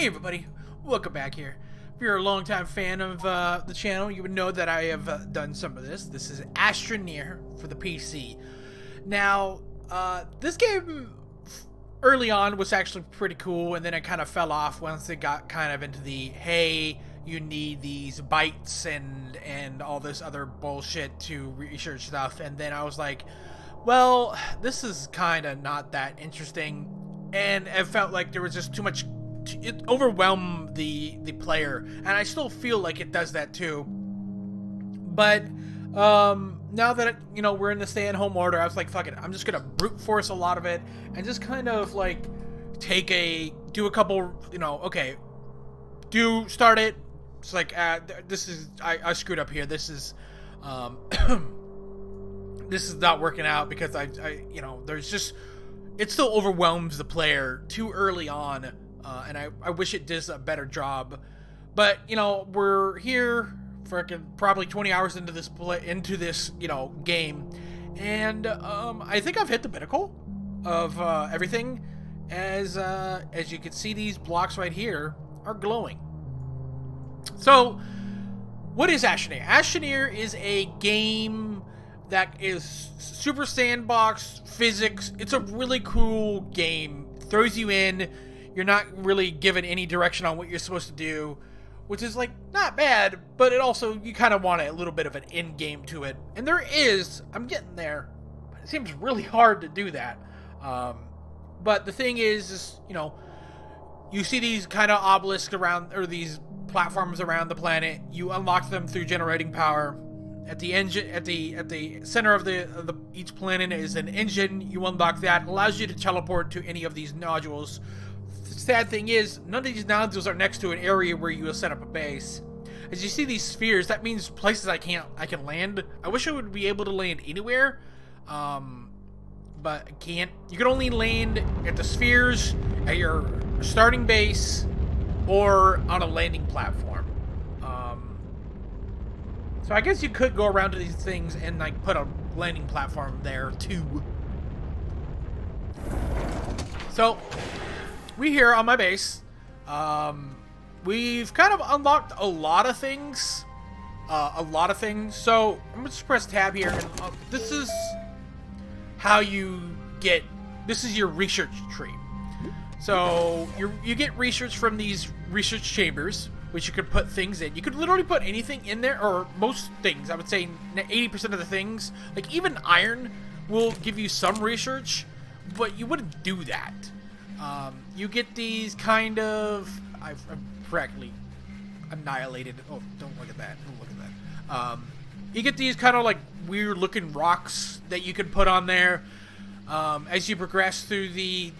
Hey everybody, welcome back here. If you're a longtime fan of the channel, you would know that I have done some of this. This is Astroneer for the PC. Now, this game early on was actually pretty cool, and then it kind of fell off once it got kind of into the, hey, you need these bytes and all this other bullshit to research stuff, and then I was like, well, this is kind of not that interesting, and it felt like there was just too much. It overwhelmed the player, and I still feel like it does that too. But now that we're in the stay-at-home order, I was like, fuck it, I'm just gonna brute force a lot of it and just kind of like do a couple, okay, start it. It's like this is I screwed up here. This is this is not working out because I there's just, it still overwhelms the player too early on. And I wish it did a better job, but we're here for probably 20 hours into this game, and I think I've hit the pinnacle of everything. As you can see, these blocks right here are glowing. So, what is Astroneer? Astroneer is a game that is super sandbox physics. It's a really cool game. Throws you in. You're not really given any direction on what you're supposed to do, which is, like, not bad, but it also, you kind of want a little bit of an end game to it. And there is, I'm getting there, but it seems really hard to do that. But the thing is, you see these kind of obelisks around, or these platforms around the planet. You unlock them through generating power. At the engine, at the center of the each planet is an engine. You unlock that. It allows you to teleport to any of these nodules. The sad thing is, none of these nodules are next to an area where you will set up a base. As you see these spheres, that means places I can land. I wish I would be able to land anywhere, but I can't. You can only land at the spheres, at your starting base, or on a landing platform. So I guess you could go around to these things and like put a landing platform there too. So we here on my base, we've kind of unlocked a lot of things. So I'm gonna just press tab here, and this is how you get. This is your research tree. So you get research from these research chambers, which you could put things in. You could literally put anything in there, or most things. I would say 80% of the things, like even iron, will give you some research, but you wouldn't do that. You get these kind of... I've practically annihilated... Oh, don't look at that. Don't look at that. You get these kind of like weird looking rocks that you can put on there. As you progress through the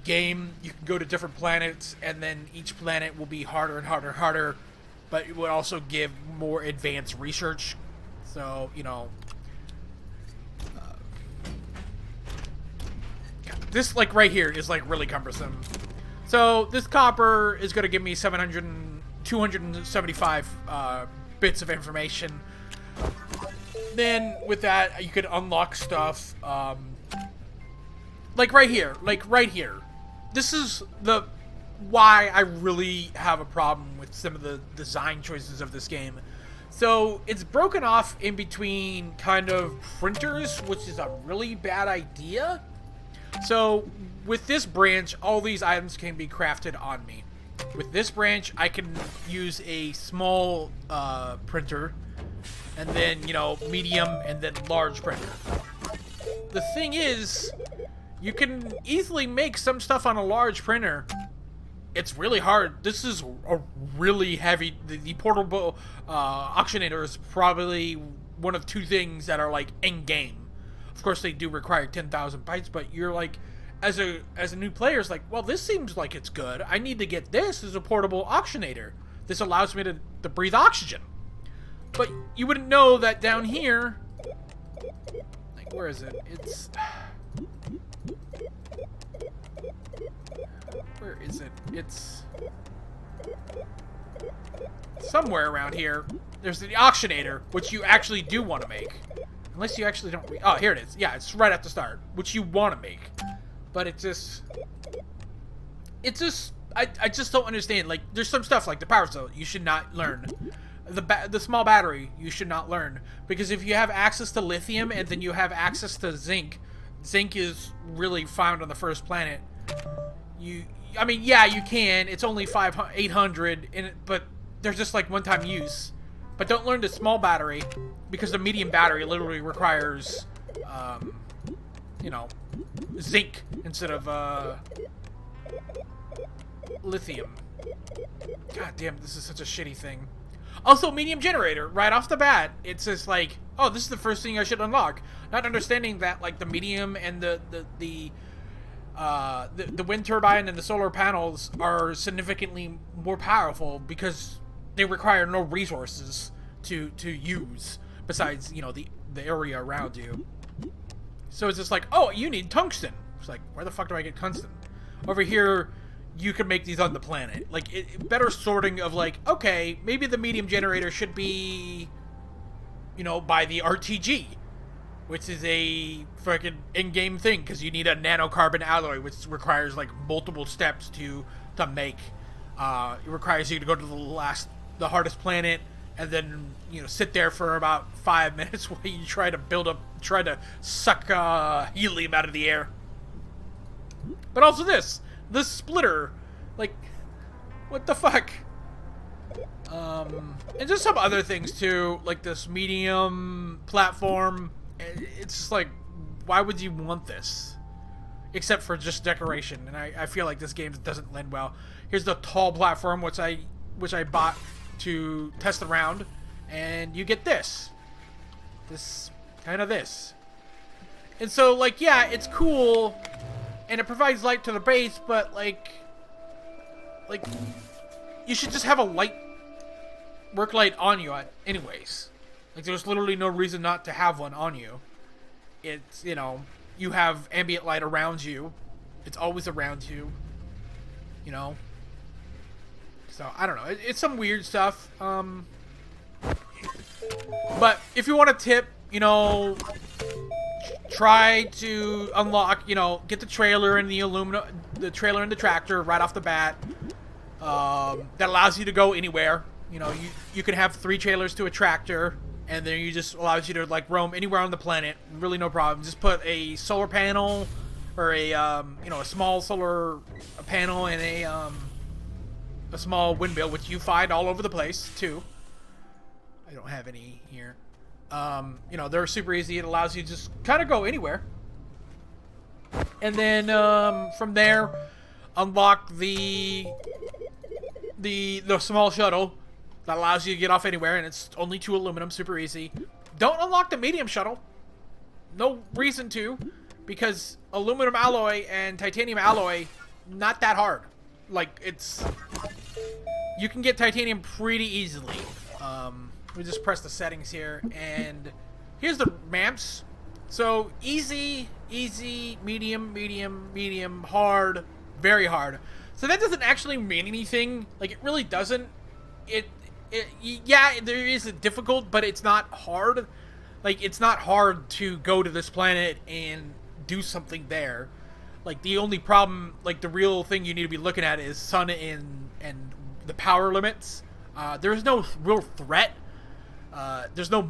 game, you can go to different planets, and then each planet will be harder and harder and harder, but it will also give more advanced research. So, this, like, right here is, like, really cumbersome. So, this copper is going to give me 275 bits of information. Then, with that, you could unlock stuff, like right here. This is why I really have a problem with some of the design choices of this game. So, it's broken off in between kind of printers, which is a really bad idea. So, with this branch, all these items can be crafted on me. With this branch, I can use a small printer, and then, medium, and then large printer. The thing is, you can easily make some stuff on a large printer. It's really hard. This is a really heavy... The portable auctionator is probably one of two things that are, like, in-game. Of course, they do require 10,000 bytes, but you're like, as a new player, it's like, well, this seems like it's good. I need to get this as a portable auctionator. This allows me to breathe oxygen. But you wouldn't know that down here... Like, where is it? It's... Where is it? It's... somewhere around here. There's the auctionator, which you actually do want to make. Unless you actually don't... Oh, here it is. Yeah, it's right at the start, which you want to make. But it's just... I just don't understand. Like, there's some stuff like the power cell you should not learn. The small battery you should not learn, because if you have access to lithium and then you have access to zinc is really found on the first planet. I mean, yeah, you can. It's only 800, but there's just like one-time use. But don't learn the small battery, because the medium battery literally requires, you know, zinc instead of lithium. God damn, this is such a shitty thing. Also, medium generator, right off the bat, it's just like, oh, this is the first thing I should unlock. Not understanding that, like, the medium and the wind turbine and the solar panels are significantly more powerful because they require no resources to use besides, you know, the area around you. So it's just like, oh, you need tungsten. It's like, where the fuck do I get tungsten? Over here, you can make these on the planet. Like, better sorting of, like, okay, maybe the medium generator should be, you know, by the RTG, which is a fucking in-game thing, because you need a nanocarbon alloy, which requires, like, multiple steps to make. It requires you to go to the hardest planet, and then, you know, sit there for about 5 minutes while you try to suck helium out of the air. But also this splitter, like, what the fuck? And just some other things too, like this medium platform. It's just like, why would you want this? Except for just decoration, and I feel like this game doesn't lend well. Here's the tall platform, which I bought to test around, and you get this. And so, like, yeah, it's cool, and it provides light to the base, but like you should just have a work light on you anyways. Like, there's literally no reason not to have one on you. It's, you know, you have ambient light around you. It's always around you. You know? So, I don't know. It's some weird stuff. But if you want a tip, you know, try to unlock, you know, get the trailer and the trailer and the tractor right off the bat. That allows you to go anywhere. You know, you can have 3 trailers to a tractor, and then you just allows you to, like, roam anywhere on the planet. Really no problem. Just put a solar panel or a you know, a small solar panel and a small windmill, which you find all over the place too. I don't have any here. You know, they're super easy. It allows you to just kind of go anywhere. And then from there, unlock the small shuttle that allows you to get off anywhere, and it's only 2 aluminum, super easy. Don't unlock the medium shuttle. No reason to, because aluminum alloy and titanium alloy, not that hard. Like, you can get titanium pretty easily. We just press the settings here, and here's the ramps. So easy, medium, hard, very hard. So that doesn't actually mean anything. Like, it really doesn't. Yeah, there is a difficult, but it's not hard. Like, it's not hard to go to this planet and do something there. Like, the only problem, like, the real thing you need to be looking at is sun and the power limits. There's no real threat. There's no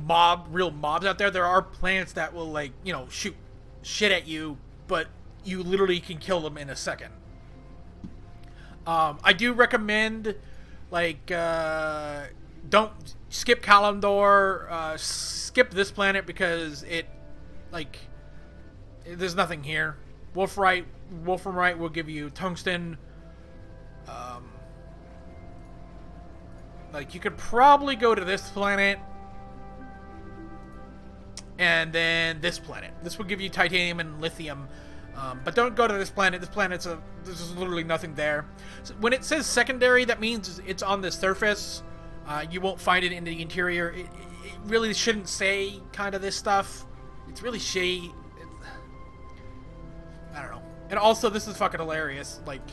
real mobs out there. There are planets that will, like, you know, shoot shit at you, but you literally can kill them in a second. I do recommend, like, don't skip Kalimdor, skip this planet, because there's nothing here. Wolframite will give you tungsten. Like, you could probably go to this planet, and then this planet. This will give you titanium and lithium. But don't go to this planet. This planet's there's literally nothing there. So when it says secondary, that means it's on the surface. You won't find it in the interior. It really shouldn't say kind of this stuff. It's really shitty. I don't know. And also, this is fucking hilarious. Like,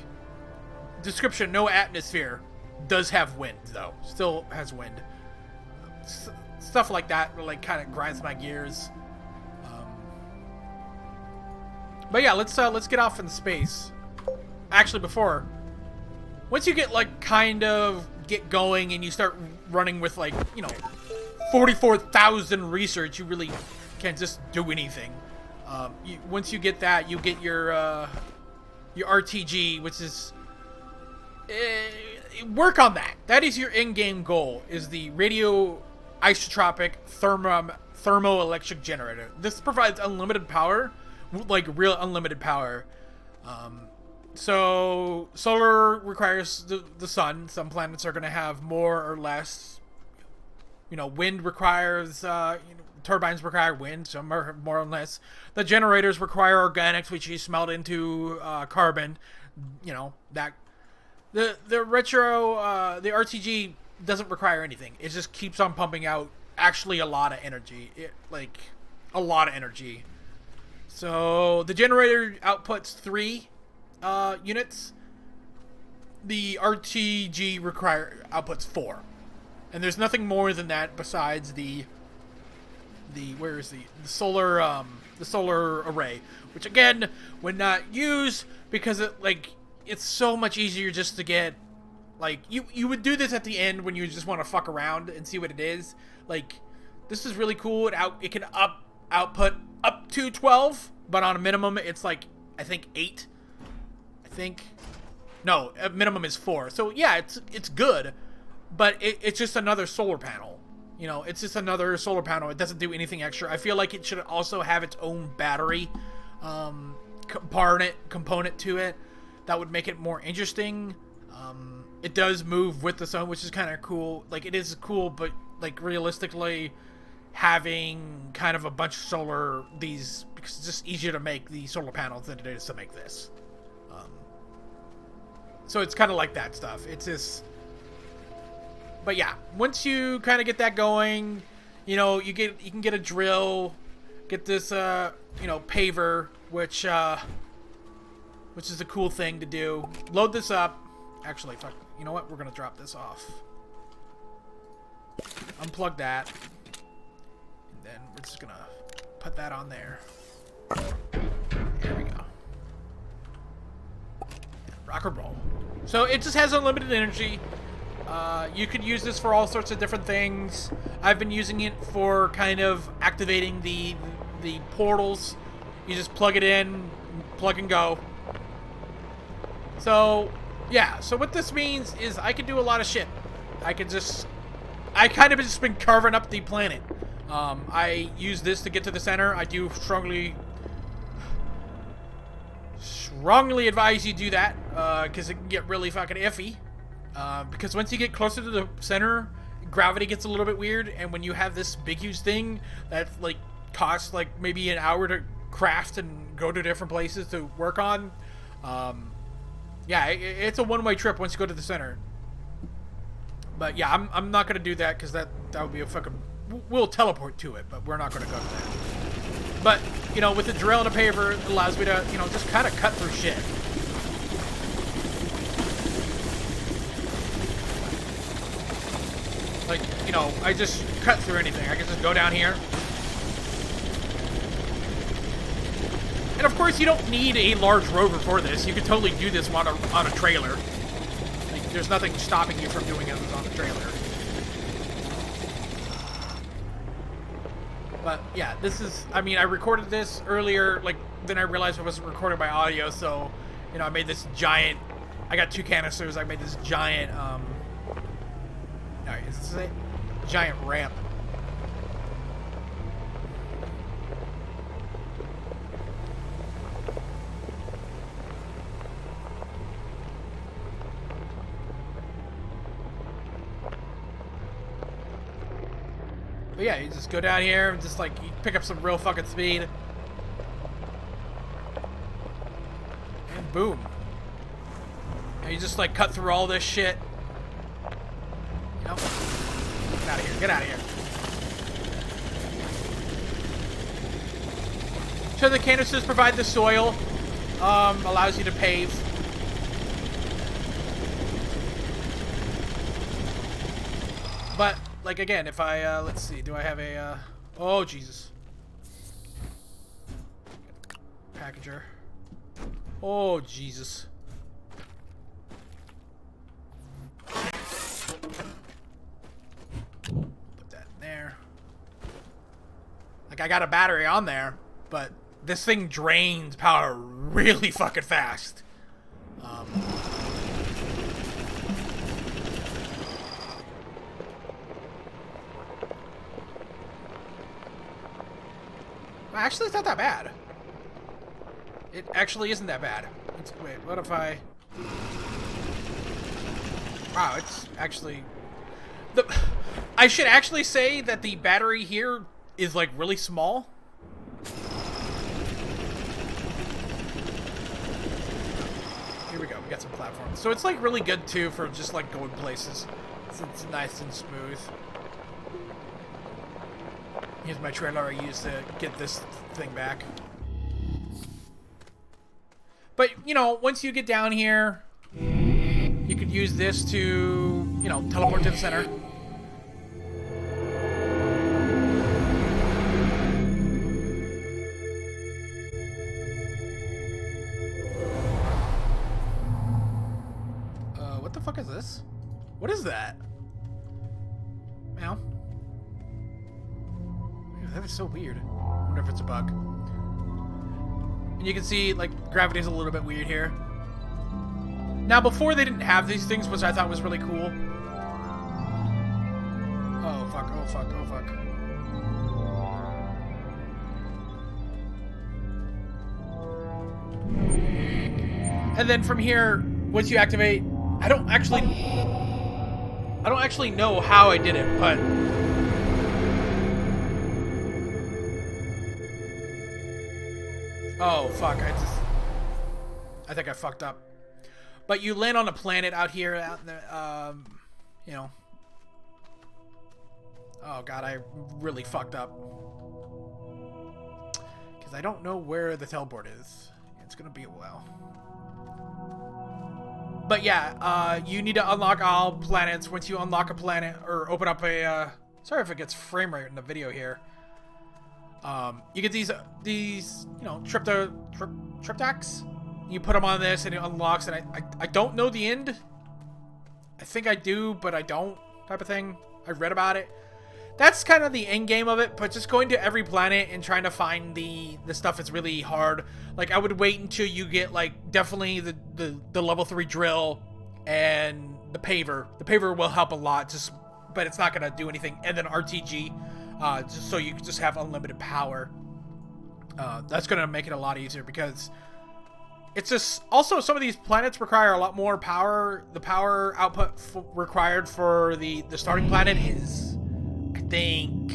description: no atmosphere. Does have wind though. Still has wind. Stuff like that really, like, kind of grinds my gears. But yeah, let's get off in space. Actually, before once you get like kind of get going and you start running with like, you know, 44,000 research, you really can't just do anything. Once you get that, you get your RTG, which is work on that. That is your in-game goal, is the radio isotropic thermoelectric generator. This provides unlimited power, like real unlimited power. So solar requires the sun. Some planets are going to have more or less. You know, wind requires, turbines require wind, some are more or less. The generators require organics, which you smelt into carbon. You know, that the RTG doesn't require anything. It just keeps on pumping out actually a lot of energy. A lot of energy. So the generator outputs 3 units. The RTG outputs 4. And there's nothing more than that besides the solar array, which again would not use because it's so much easier just to get, like, you would do this at the end when you just want to fuck around and see what it is. Like, this is really cool. It can output up to 12, but on a minimum it's like I think 8. No, a minimum is 4. So yeah, it's good, but it's just another solar panel. You know, it's just another solar panel. It doesn't do anything extra. I feel like it should also have its own battery component to it. That would make it more interesting. It does move with the sun, which is kind of cool. Like, it is cool, but like realistically, having kind of a bunch of solar because it's just easier to make the solar panels than it is to make this. So it's kind of like that stuff. It's just. But yeah, once you kind of get that going, you know, you can get a drill, get this paver, which is a cool thing to do. Load this up. Actually, fuck, you know what? We're gonna drop this off. Unplug that, and then we're just gonna put that on there. There we go. Rock and roll. So it just has unlimited energy. You could use this for all sorts of different things. I've been using it for kind of activating the portals. You just plug it in, plug and go. So, yeah. So what this means is I can do a lot of shit. I kind of just been carving up the planet. I use this to get to the center. I do strongly advise you do that, because it can get really fucking iffy. Because once you get closer to the center, gravity gets a little bit weird, and when you have this big huge thing that like costs like maybe an hour to craft and go to different places to work on, yeah, it's a one-way trip once you go to the center. But yeah, I'm not gonna do that because that would be a fucking. We'll teleport to it, but we're not gonna go to that. But you know, with the drill and a paver, it allows me to, you know, just kind of cut through shit. Like, you know, I just cut through anything. I can just go down here. And of course, you don't need a large rover for this. You could totally do this on a trailer. Like, there's nothing stopping you from doing it on a trailer. But yeah, this is, I mean, I recorded this earlier, like, then I realized I wasn't recording my audio, so, you know, I made this giant, I got 2 canisters, I made this giant, is this it? Giant ramp. But yeah, you just go down here and just like you pick up some real fucking speed. And boom. And you just like cut through all this shit. You know? Get out of here, get out of here. So the canisters provide the soil, allows you to pave. But, like, again, if I, let's see, do I have a, oh, Jesus. Packager. Oh, Jesus. Like, I got a battery on there, but this thing drains power really fucking fast. Actually, it's not that bad. It actually isn't that bad. Wait, what if I... Wow, it's actually... I should actually say that the battery here is, like, really small. Here we go, we got some platforms. So it's, like, really good, too, for just, like, going places. It's nice and smooth. Here's my trailer I used to get this thing back. But, you know, once you get down here, you could use this to, you know, teleport to the center. What the fuck is this? What is that? Meow. That is so weird. I wonder if it's a bug. And you can see, like, gravity's a little bit weird here. Now, before they didn't have these things, which I thought was really cool. Oh, fuck, oh, fuck, oh, fuck. And then from here, once you activate, I don't actually know how I did it, but... Oh, fuck, I think I fucked up. But you land on a planet out here, you know. Oh, God, I really fucked up. Because I don't know where the teleport is. It's gonna be a while. But yeah, you need to unlock all planets. Once you unlock a planet, or open up a, sorry if it gets frame rate in the video here. You get these, you know, triptychs. You put them on this and it unlocks, and I don't know the end. I think I do, but I don't, type of thing. I read about it. That's kind of the end game of it, but just going to every planet and trying to find the stuff is really hard. Like, I would wait until you get, like, definitely the level 3 drill and the paver. The paver will help a lot, but it's not going to do anything. And then RTG. Just so you can just have unlimited power. That's going to make it a lot easier, because it's just... Also, some of these planets require a lot more power. The power output required for the starting planet is, I think...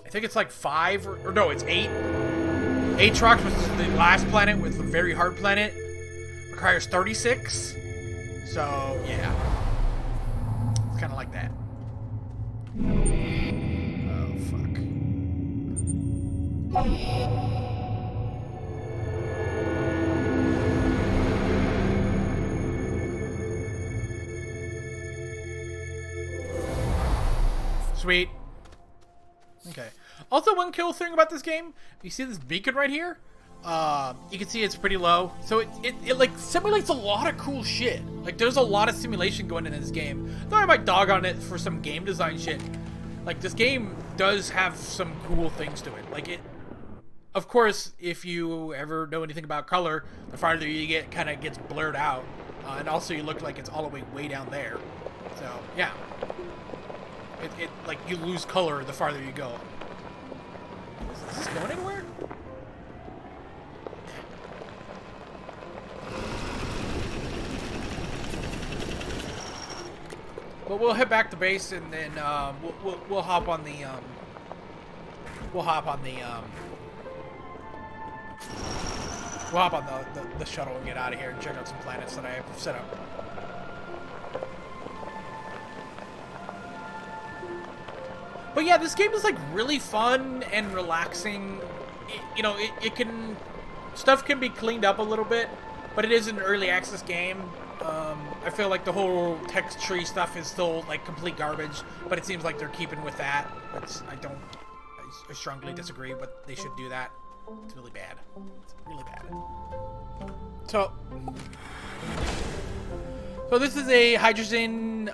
I think it's like 5, or no, it's 8. Aatrox, which is the last planet with the very hard planet, requires 36. So, yeah. Kind of like that. Oh, fuck. Sweet. Okay. Also, one cool thing about this game, you see this beacon right here? You can see it's pretty low, so it like simulates a lot of cool shit. Like, there's a lot of simulation going in this game. Though I might dog on it for some game design shit. Like, this game does have some cool things to it. Like, of course, if you ever know anything about color, the farther you get, kind of gets blurred out, and also you look like it's all the way down there. So yeah, it like, you lose color the farther you go. Is this going anywhere? But we'll head back to base, and then we'll hop on the the shuttle and get out of here and check out some planets that I have set up. But yeah, this game is like really fun and relaxing. You know, stuff can be cleaned up a little bit, but it is an early access game. I feel like the whole text tree stuff is still like complete garbage, but it seems like they're keeping with that. I strongly disagree, but they should do that. It's really bad. It's really bad. So this is a hydrogen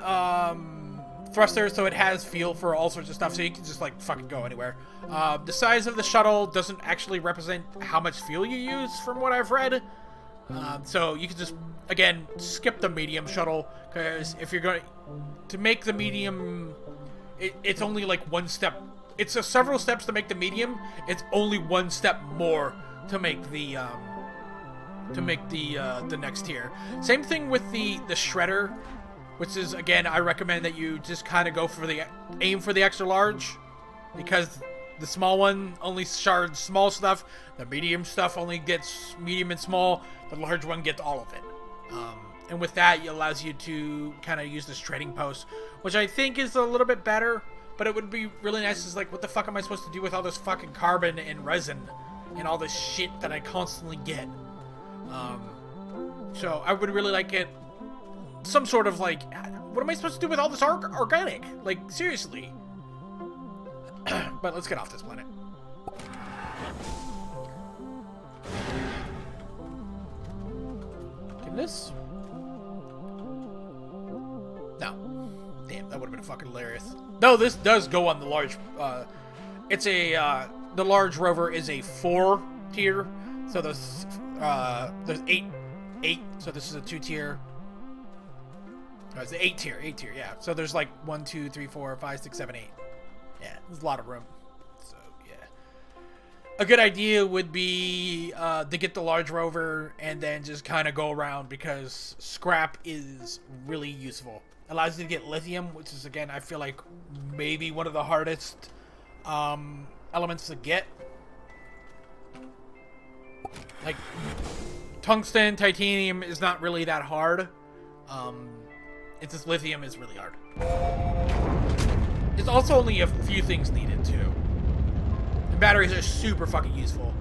thruster, so it has feel for all sorts of stuff, so you can just like fucking go anywhere. The size of the shuttle doesn't actually represent how much fuel you use, from what I've read. So you can just, again, skip the medium shuttle, because if you're going to make the medium, it's only like one step. It's several steps to make the medium. It's only one step more to make the next tier. Same thing with the shredder, which is, again, I recommend that you just kind of go for aim for the extra large, because the small one only shards small stuff, the medium stuff only gets medium and small, the large one gets all of it. And with that, it allows you to kind of use this trading post, which I think is a little bit better, but it would be really nice. Is like, what the fuck am I supposed to do with all this fucking carbon and resin and all this shit that I constantly get? So I would really like it, some sort of like, what am I supposed to do with all this organic? Like, seriously. But let's get off this planet. Can this? No. Damn, that would have been fucking hilarious. No, this does go on the large, it's a, the large rover is a 4 tier, so there's 8, so this is a 2 tier. No, it's an 8 tier, yeah. So there's like 1, 2, 3, 4, 5, 6, 7, 8. Yeah, there's a lot of room. So, yeah. A good idea would be to get the large rover and then just kind of go around, because scrap is really useful. Allows you to get lithium, which is, again, I feel like maybe one of the hardest elements to get. Like, tungsten, titanium is not really that hard. It's just lithium is really hard. It's also only a few things needed, too. And batteries are super fucking useful.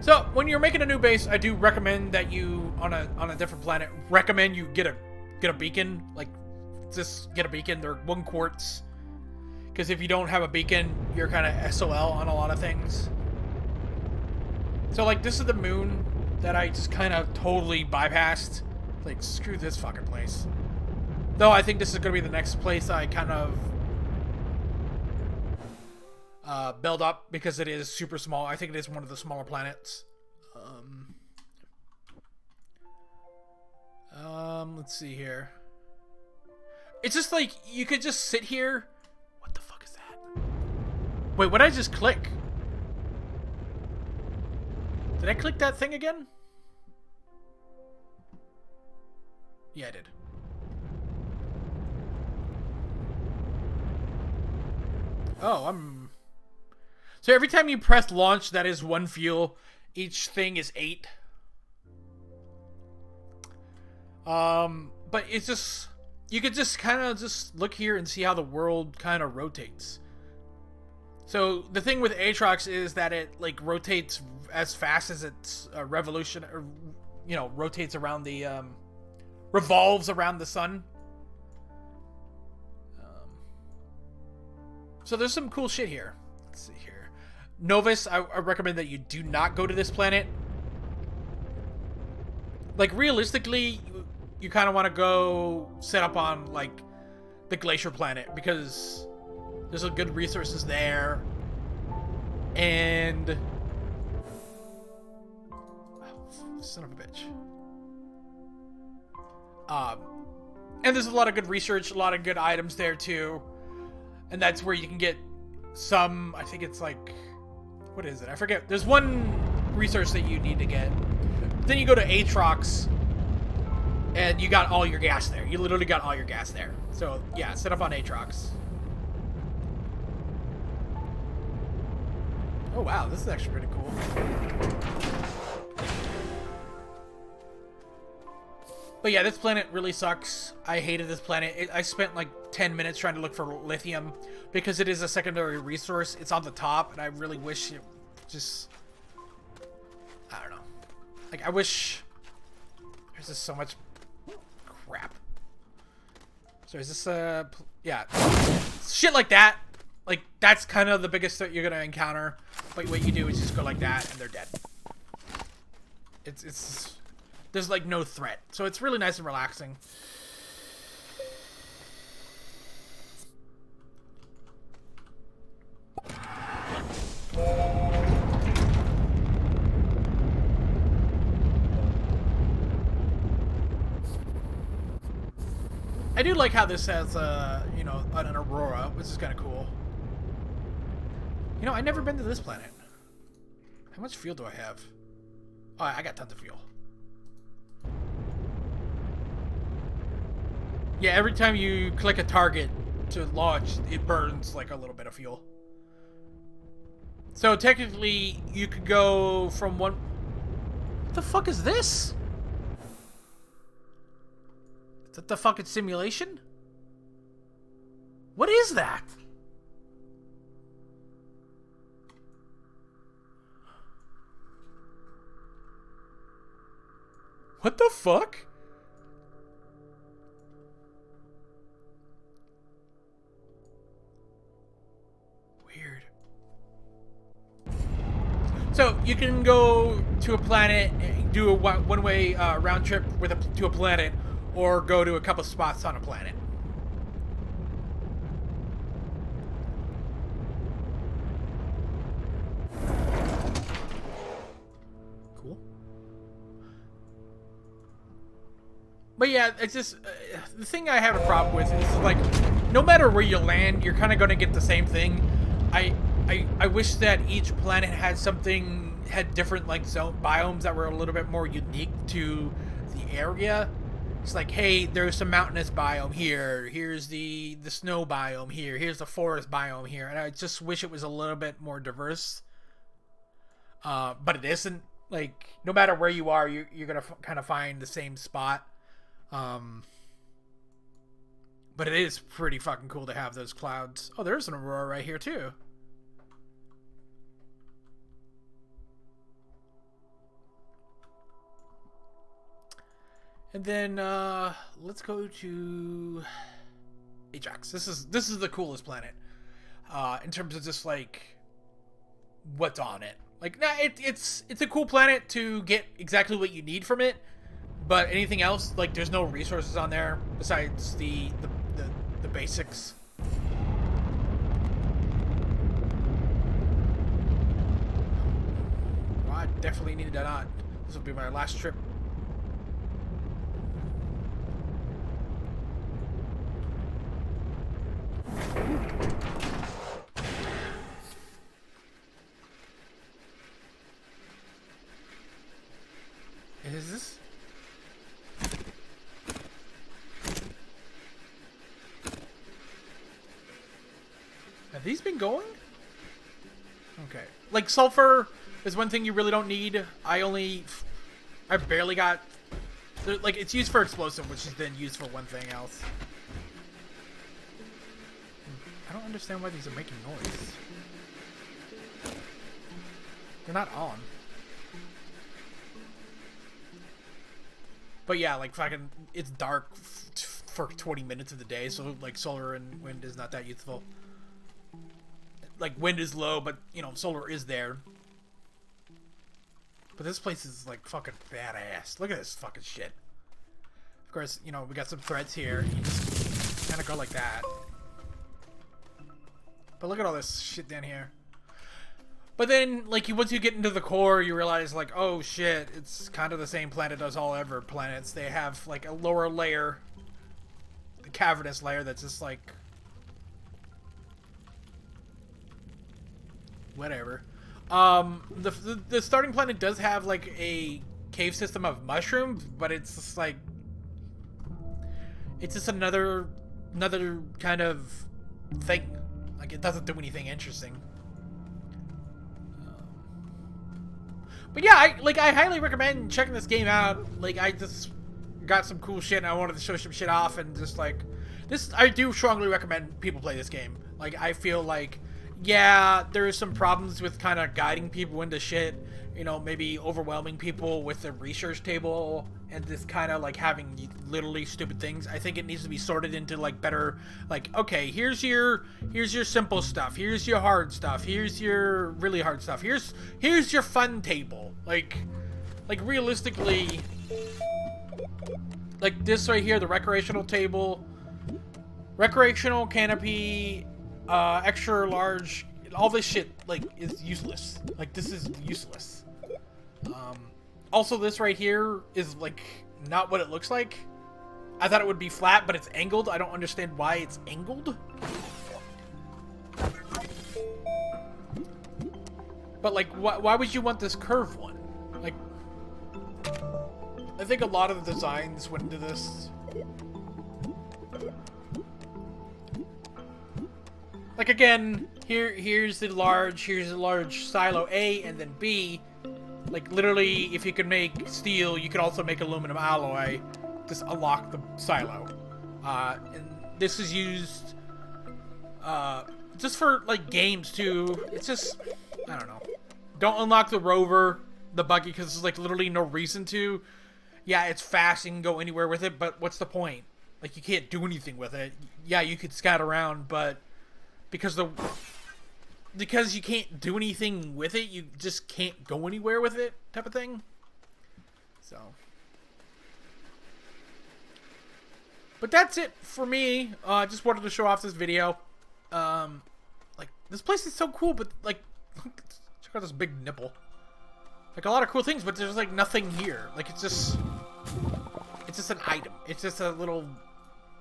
So, when you're making a new base, I do recommend that you, on a different planet, recommend you get a beacon. Like, just get a beacon. They're 1 quartz. Because if you don't have a beacon, you're kind of SOL on a lot of things. So, like, this is the moon that I just kind of totally bypassed. Like, screw this fucking place. Though I think this is going to be the next place I kind of build up, because it is super small. I think it is one of the smaller planets. Let's see here. It's just like, you could just sit here. What the fuck is that? Wait, what did I just click? Did I click that thing again? Yeah, I did. Oh, so every time you press launch, that is 1 fuel. Each thing is 8. But it's just, you could just kind of just look here and see how the world kind of rotates. So the thing with Aatrox is that it like rotates as fast as its revolution, or, you know, rotates around the revolves around the sun. So there's some cool shit here. Let's see here. Novus, I recommend that you do not go to this planet. Like, realistically, you kind of want to go set up on, like, the Glacier planet, because there's a good resources there. And... oh, son of a bitch. And there's a lot of good research, a lot of good items there, too. And that's where you can get some, I think it's like, what is it? I forget. There's one research that you need to get. Then you go to Aatrox, and you got all your gas there. You literally got all your gas there. So, yeah, set up on Aatrox. Oh, wow, this is actually pretty cool. But yeah, this planet really sucks. I hated this planet. I spent like 10 minutes trying to look for lithium, because it is a secondary resource. It's on the top, and I really wish it just... I don't know. Like, I wish... There's just so much crap. So is this yeah. Shit like that. Like, that's kind of the biggest that you're gonna encounter. But what you do is just go like that, and they're dead. It's there's like no threat. So it's really nice and relaxing. I do like how this has, you know, an aurora, which is kind of cool. You know, I've never been to this planet. How much fuel do I have? Oh, I got tons of fuel. Yeah, every time you click a target to launch, it burns like a little bit of fuel. So technically, you could go from one... What the fuck is this? Is that the fucking simulation? What is that? What the fuck? Weird. So you can go to a planet, do a one-way round trip to a planet, or go to a couple spots on a planet. Cool. But yeah, it's just the thing I have a problem with is like, no matter where you land, you're kind of going to get the same thing. I wish that each planet had different like biomes that were a little bit more unique to the area. It's like, hey, there's some mountainous biome here. Here's the snow biome here. Here's the forest biome here. And I just wish it was a little bit more diverse. But it isn't. Like, no matter where you are, you're going to kind of find the same spot. But it is pretty fucking cool to have those clouds. Oh, there's an aurora right here, too. And then let's go to Ajax. This is the coolest planet in terms of just like what's on it. Like, nah, it's a cool planet to get exactly what you need from it, but anything else, like, there's no resources on there besides the basics. Well, I definitely needed that on. This will be my last trip. Is this? Have these been going? Okay. Like, sulfur is one thing you really don't need. I barely got... Like, it's used for explosive, which is then used for one thing else. I don't understand why these are making noise. They're not on. But yeah, like, fucking, it's dark for 20 minutes of the day, so, like, solar and wind is not that useful. Like, wind is low, but, you know, solar is there. But this place is, like, fucking badass. Look at this fucking shit. Of course, you know, we got some threads here. You just kind of go like that. But look at all this shit down here. But then, like, once you get into the core, you realize, like, oh shit, it's kind of the same planet as all other planets. They have, like, a lower layer, the cavernous layer that's just, like, whatever. The starting planet does have, like, a cave system of mushrooms, but it's just, like, it's just another kind of thing. Like, it doesn't do anything interesting. But yeah, I highly recommend checking this game out. Like, I just got some cool shit and I wanted to show some shit off, and just like this, I do strongly recommend people play this game. Like, I feel like, yeah, there's some problems with kind of guiding people into shit, you know, maybe overwhelming people with the research table and just kind of like having literally stupid things. I think it needs to be sorted into like better, like, okay, here's your simple stuff, here's your hard stuff, here's your really hard stuff, here's your fun table. Like like, realistically, like this right here, the recreational table, recreational canopy, extra large, all this shit, like, is useless. Like, this is useless. Also, this right here is, like, not what it looks like. I thought it would be flat, but it's angled. I don't understand why it's angled. But, like, why would you want this curved one? Like, I think a lot of the designs went into this. Like, again, here's the large silo A and then B. Like, literally, if you could make steel, you could also make aluminum alloy. Just unlock the silo. And this is used just for, like, games, too. It's just, I don't know. Don't unlock the rover, the buggy, because there's, like, literally no reason to. Yeah, it's fast, you can go anywhere with it, but what's the point? Like, you can't do anything with it. Yeah, you could scout around, but because you can't do anything with it, you just can't go anywhere with it, type of thing. So, but that's it for me. Just wanted to show off this video. Like, this place is so cool, but, like, check out this big nipple. Like, a lot of cool things, but there's, like, nothing here. Like, it's just an item. It's just a little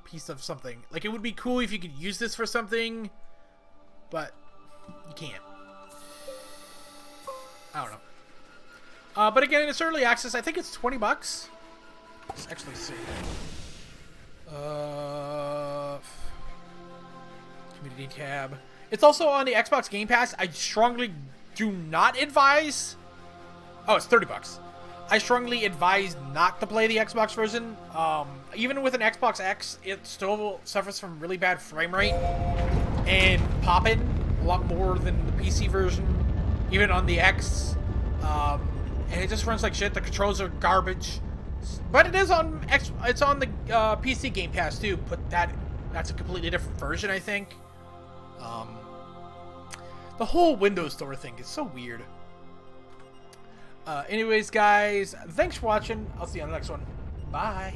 piece of something. Like, it would be cool if you could use this for something, but you can't. I don't know. But again, it's early access. I think it's $20. Let's actually see. Community tab. It's also on the Xbox Game Pass. I strongly do not advise. Oh, it's $30. I strongly advise not to play the Xbox version. Even with an Xbox X, it still suffers from really bad frame rate and popping a lot more than the PC version, even on the X. And it just runs like shit. The controls are garbage, but it is on it's on the PC Game Pass too. But that's a completely different version, I think. The whole Windows Store thing is so weird. Anyways, guys, thanks for watching. I'll see you on the next one. Bye.